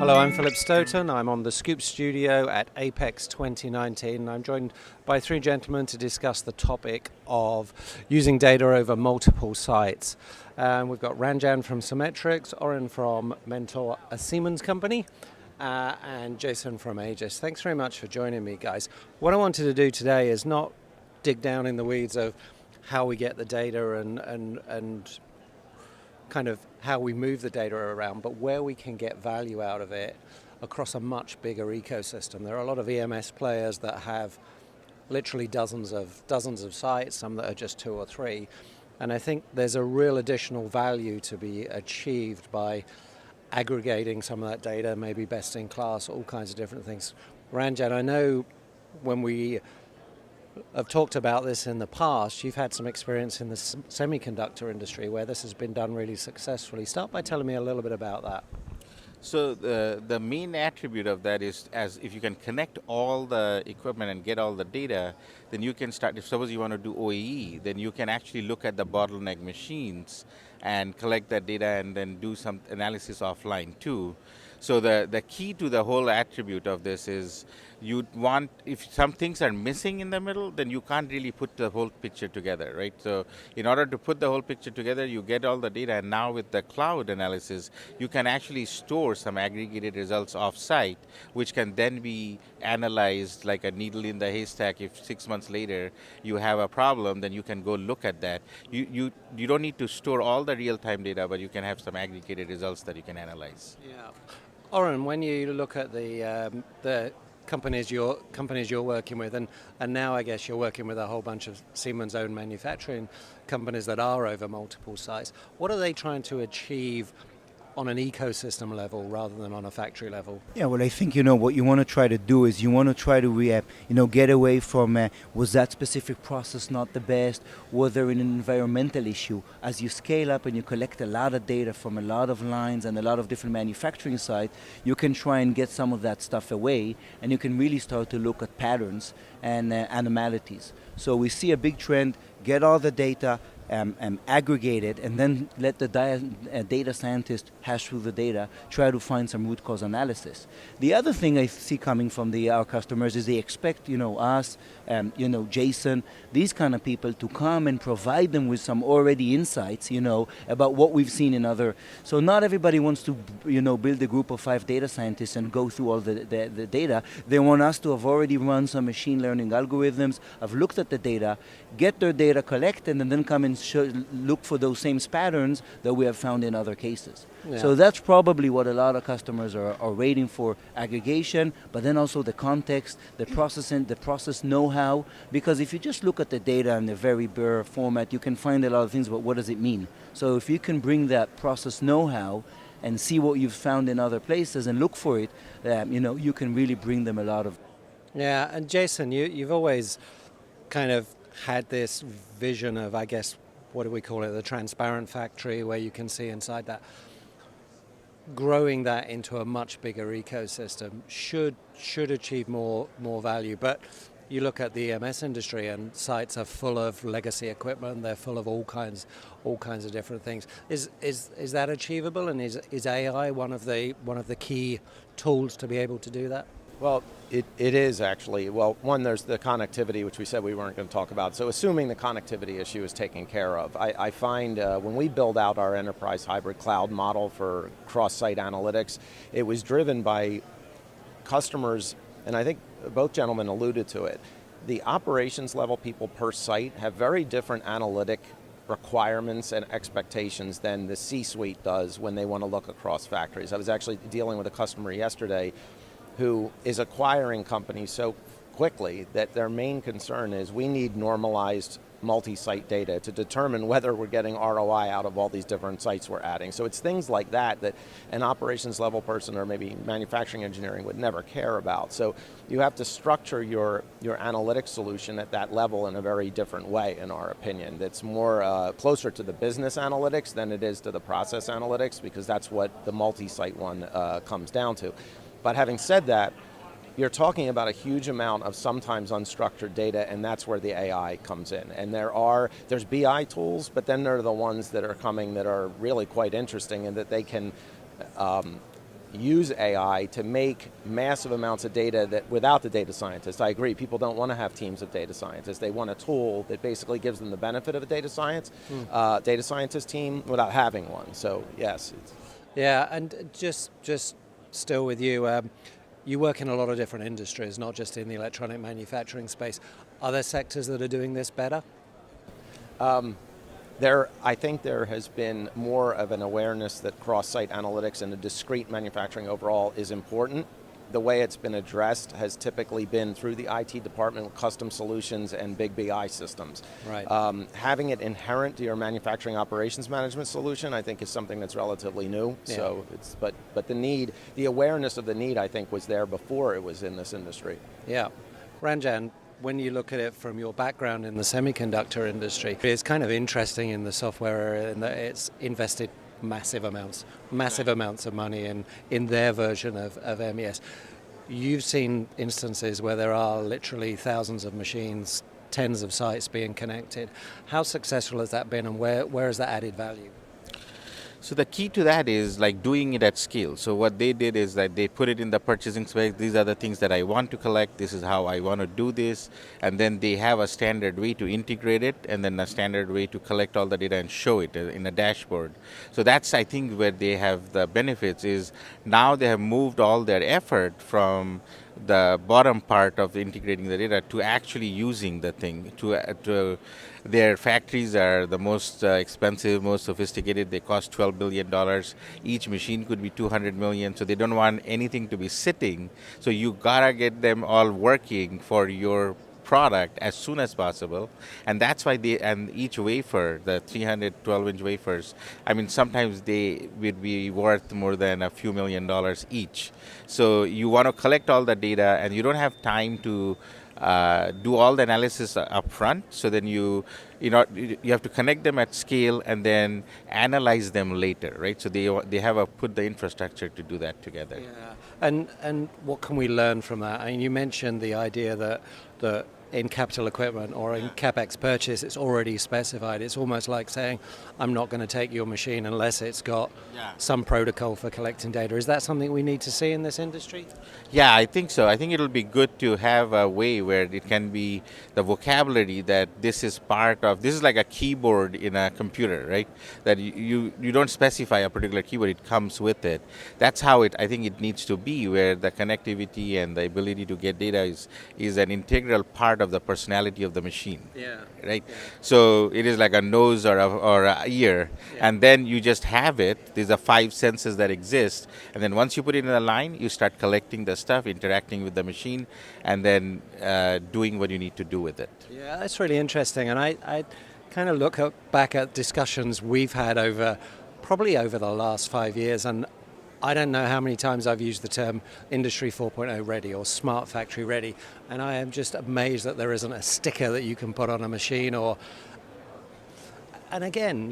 Hello, I'm Philip Stoten. I'm on the SCOOPstudio at Apex 2019. I'm joined by three gentlemen to discuss the topic of using data over multiple sites. We've got Ranjan from Cimetrix, Oren from Mentor, a Siemens company, and Jason from Aegis. Thanks very much for joining me, guys. What I wanted to do today is not dig down in the weeds of how we get the data and kind of how we move the data around, but where we can get value out of it across a much bigger ecosystem. There are a lot of EMS players that have literally dozens of sites, some that are just two or three, and I think there's a real additional value to be achieved by aggregating some of that data, maybe best in class, all kinds of different things. Ranjan, I know when we have talked about this in the past, you've had some experience in the semiconductor industry where this has been done really successfully. Start by telling me a little bit about that. So the main attribute of that is, as if you can connect all the equipment and get all the data, then you can start, if suppose you want to do OEE, then you can actually look at the bottleneck machines and collect that data and then do some analysis offline too. So the key to the whole attribute of this is you want, if some things are missing in the middle, then you can't really put the whole picture together, right? So in order to put the whole picture together, you get all the data, and now with the cloud analysis, you can actually store some aggregated results off-site, which can then be analyzed like a needle in the haystack. If 6 months later you have a problem, then you can go look at that. You don't need to store all the real-time data, but you can have some aggregated results that you can analyze. Yeah. Oren, when you look at the companies you're working with, and now I guess you're working with a whole bunch of Siemens-owned manufacturing companies that are over multiple sites, what are they trying to achieve on an ecosystem level rather than on a factory level? Yeah, well, I think, what you want to try to do is you want to try to, get away from, was that specific process not the best? Was there an environmental issue? As you scale up and you collect a lot of data from a lot of lines and a lot of different manufacturing sites, you can try and get some of that stuff away, and you can really start to look at patterns and anomalies. So we see a big trend, get all the data, aggregate it, and then let the data scientist hash through the data, try to find some root cause analysis. The other thing I see coming from our customers is they expect, us, Jason, these kind of people to come and provide them with some already insights, about what we've seen in other. So not everybody wants to, build a group of 5 data scientists and go through all the data. They want us to have already run some machine learning algorithms, have looked at the data, get their data collected, and then come and look for those same patterns that we have found in other cases. Yeah. So that's probably what a lot of customers are waiting for: aggregation, but then also the context, the processing, the process know-how. Because if you just look at the data in a very bare format, you can find a lot of things, but what does it mean? So if you can bring that process know-how and see what you've found in other places and look for it, you can really bring them a lot of. Yeah, and Jason, you've always kind of had this vision of, I guess, what do we call it, the transparent factory, where you can see inside that. Growing that into a much bigger ecosystem should achieve more value. But you look at the EMS industry, and sites are full of legacy equipment. They're full of all kinds of different things. Is that achievable? And is AI one of the key tools to be able to do that? Well, it is actually. Well, one, there's the connectivity, which we said we weren't going to talk about. So assuming the connectivity issue is taken care of, I find when we build out our enterprise hybrid cloud model for cross-site analytics, it was driven by customers, and I think both gentlemen alluded to it. The operations level people per site have very different analytic requirements and expectations than the C-suite does when they want to look across factories. I was actually dealing with a customer yesterday who is acquiring companies so quickly that their main concern is we need normalized multi-site data to determine whether we're getting ROI out of all these different sites we're adding. So it's things like that an operations level person or maybe manufacturing engineering would never care about. So you have to structure your analytics solution at that level in a very different way, in our opinion. That's more closer to the business analytics than it is to the process analytics, because that's what the multi-site one comes down to. But having said that, you're talking about a huge amount of sometimes unstructured data, and that's where the AI comes in. And there's BI tools, but then there are the ones that are coming that are really quite interesting, and that they can use AI to make massive amounts of data that without the data scientists. I agree, people don't want to have teams of data scientists. They want a tool that basically gives them the benefit of a data scientist team without having one. So yes. Yeah, and just still with you, you work in a lot of different industries, not just in the electronic manufacturing space. Are there sectors that are doing this better? I think there has been more of an awareness that cross-site analytics and the discrete manufacturing overall is important. The way it's been addressed has typically been through the IT department with custom solutions and big BI systems. Right. Having it inherent to your manufacturing operations management solution, I think, is something that's relatively new. Yeah. So but the awareness of the need, I think, was there before it was in this industry. Yeah. Ranjan, when you look at it from your background in the semiconductor industry, it's kind of interesting in the software area in that it's invested massive amounts of money in their version of MES. You've seen instances where there are literally thousands of machines, tens of sites being connected. How successful has that been, and where has that added value? So the key to that is like doing it at scale. So what they did is that they put it in the purchasing space. These are the things that I want to collect. This is how I want to do this. And then they have a standard way to integrate it, and then a standard way to collect all the data and show it in a dashboard. So that's, I think, where they have the benefits is now they have moved all their effort from the bottom part of integrating the data to actually using the thing. To their factories are the most expensive, most sophisticated. They cost $12 billion. Each machine could be $200 million. So they don't want anything to be sitting. So you gotta get them all working for your product as soon as possible, and that's why and each wafer, the 312-inch wafers, I mean, sometimes they would be worth more than a few $1 million each. So you want to collect all the data, and you don't have time to do all the analysis up front. So then you have to connect them at scale and then analyze them later, right? So they have put the infrastructure to do that together. Yeah, and what can we learn from that? I mean, you mentioned the idea that in capital equipment or in CapEx purchase, it's already specified. It's almost like saying, I'm not going to take your machine unless it's got some protocol for collecting data. Is that something we need to see in this industry? Yeah, I think so. I think it'll be good to have a way where it can be the vocabulary that this is like a keyboard in a computer, right? That you don't specify a particular keyboard, it comes with it. That's how I think it needs to be, where the connectivity and the ability to get data is an integral part of the personality of the machine. Yeah. Right? Yeah. So it is like a nose or a ear, and then you just have it. These are 5 senses that exist, and then once you put it in a line, you start collecting the stuff, interacting with the machine, and then doing what you need to do with it. Yeah, that's really interesting, and I kind of look back at discussions we've had probably over the last 5 years, and I don't know how many times I've used the term Industry 4.0 ready or smart factory ready, and I am just amazed that there isn't a sticker that you can put on a machine. And again,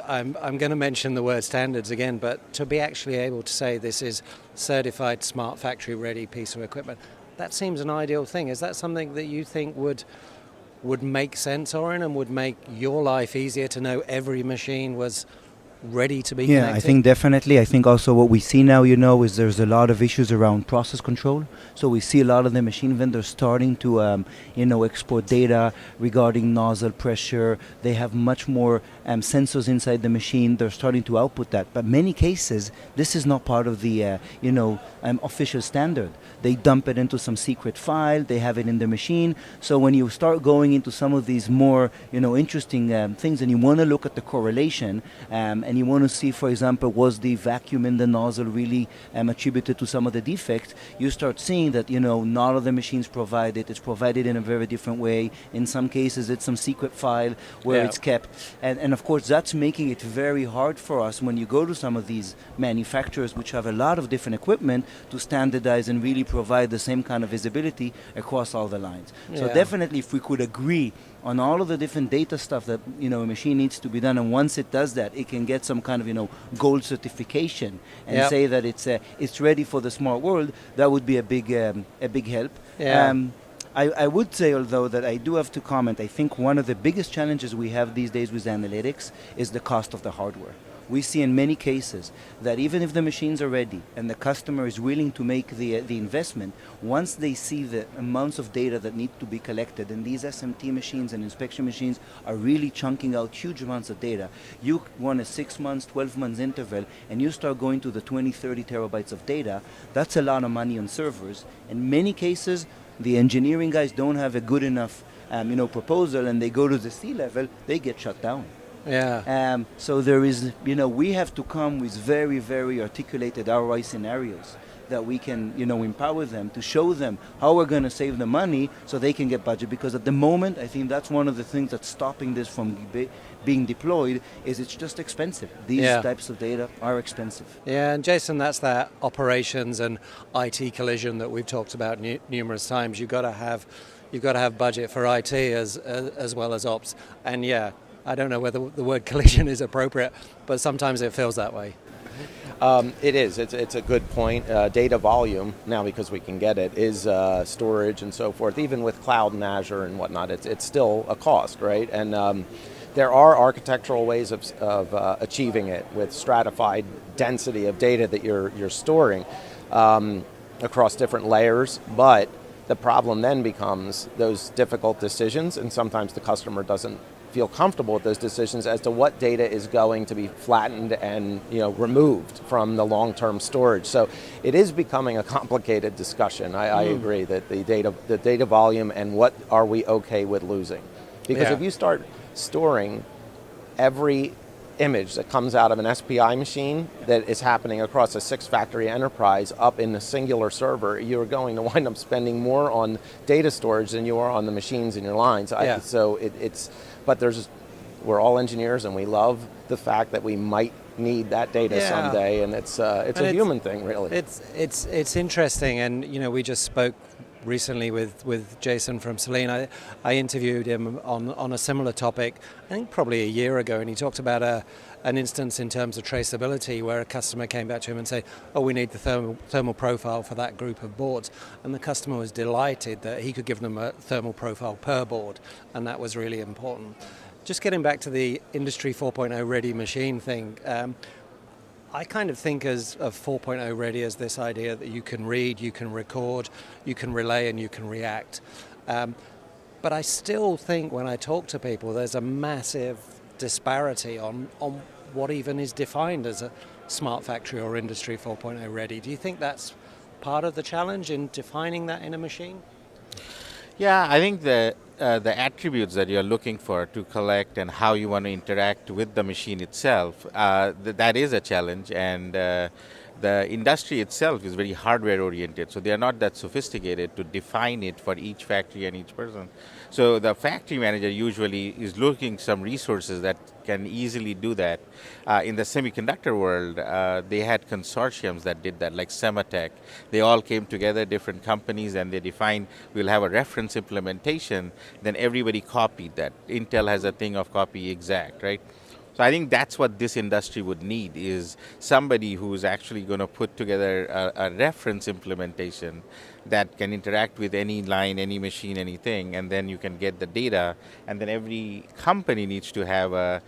I'm going to mention the word standards again, but to be actually able to say this is certified smart factory ready piece of equipment, that seems an ideal thing. Is that something that you think would make sense, Oren, and would make your life easier to know every machine was ready to be connected? I think definitely. I think also what we see now, is there's a lot of issues around process control. So we see a lot of the machine vendors starting to, export data regarding nozzle pressure. They have much more sensors inside the machine. They're starting to output that. But many cases, this is not part of the, official standard. They dump it into some secret file. They have it in the machine. So when you start going into some of these more, interesting things, and you want to look at the correlation, and you want to see, for example, was the vacuum in the nozzle really attributed to some of the defects, you start seeing that, not all of the machines provide it. It's provided in a very different way. In some cases, it's some secret file where it's kept. And of course, that's making it very hard for us when you go to some of these manufacturers, which have a lot of different equipment, to standardize and really provide the same kind of visibility across all the lines. So definitely, if we could agree on all of the different data stuff that a machine needs to be done, and once it does that, it can get some kind of gold certification and say that it's ready for the smart world. That would be a big help. I would say, although, that I do have to comment. I think one of the biggest challenges we have these days with analytics is the cost of the hardware. we see in many cases that even if the machines are ready and the customer is willing to make the investment, once they see the amounts of data that need to be collected, and these SMT machines and inspection machines are really chunking out huge amounts of data, you want a 6 months, 12 months interval, and you start going to the 20, 30 terabytes of data, that's a lot of money on servers. In many cases, the engineering guys don't have a good enough proposal, and they go to the C-level, they get shut down. Yeah. So there is, we have to come with very, very articulated ROI scenarios that we can, empower them to show them how we're going to save the money so they can get budget. Because at the moment, I think that's one of the things that's stopping this from being deployed, is it's just expensive. These types of data are expensive. Yeah, and Jason, that's that operations and IT collision that we've talked about numerous times. You've got to have budget for IT as well as ops. And yeah, I don't know whether the word collision is appropriate, but sometimes it feels that way. It is. It's a good point. Data volume, now because we can get it, is storage and so forth. Even with cloud and Azure and whatnot, it's still a cost, right? And there are architectural ways of achieving it with stratified density of data that you're storing across different layers. But the problem then becomes those difficult decisions, and sometimes the customer doesn't feel comfortable with those decisions as to what data is going to be flattened and removed from the long-term storage. So it is becoming a complicated discussion. I agree that the data volume and what are we okay with losing. Because if you start storing every image that comes out of an SPI machine that is happening across a 6-factory enterprise up in a singular server, you're going to wind up spending more on data storage than you are on the machines in your lines. But we're all engineers, and we love the fact that we might need that data someday, and it's a human thing, really. It's interesting, and we just spoke recently with Jason from Selene. I interviewed him on a similar topic, I think probably a year ago, and he talked about an instance in terms of traceability where a customer came back to him and said, we need the thermal profile for that group of boards. And the customer was delighted that he could give them a thermal profile per board, and that was really important. Just getting back to the Industry 4.0 ready machine thing, I kind of think of 4.0 ready as this idea that you can read, you can record, you can relay, and you can react. But I still think when I talk to people, there's a massive disparity on what even is defined as a smart factory or Industry 4.0 ready. Do you think that's part of the challenge in defining that in a machine? Yeah, I think the attributes that you're looking for to collect and how you want to interact with the machine itself, that is a challenge, and the industry itself is very hardware oriented, so they are not that sophisticated to define it for each factory and each person. So the factory manager usually is looking some resources that can easily do that. In the semiconductor world, they had consortiums that did that, like Cimetrix. They all came together, different companies, and they defined, we'll have a reference implementation, then everybody copied that. Intel has a thing of copy exact, right? So I think that's what this industry would need, is somebody who's actually going to put together a reference implementation that can interact with any line, any machine, anything, and then you can get the data. And then every company needs to have a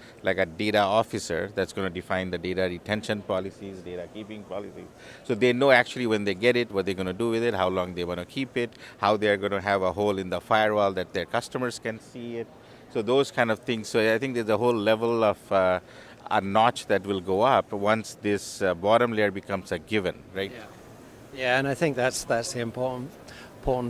data officer that's going to define the data retention policies, data keeping policies. So they know actually when they get it, what they're going to do with it, how long they want to keep it, how they're going to have a hole in the firewall that their customers can see it. So those kind of things. So I think there's a whole level of a notch that will go up once this bottom layer becomes a given, right? Yeah, and I think that's the important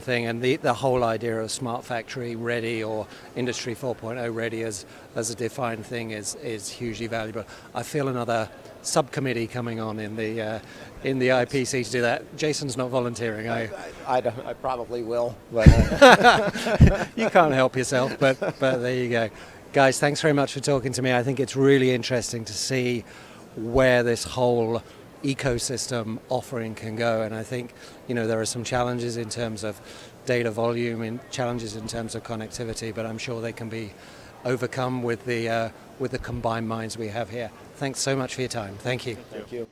thing, and the whole idea of smart factory ready or Industry 4.0 ready as a defined thing is hugely valuable. I feel another subcommittee coming on in the IPC to do that. Jason's not volunteering, are you? I probably will, but you can't help yourself. But there you go, guys. Thanks very much for talking to me. I think it's really interesting to see where this whole ecosystem offering can go, and I think there are some challenges in terms of data volume and challenges in terms of connectivity, but I'm sure they can be overcome with the combined minds we have here. Thanks so much for your time. Thank you. Thank you.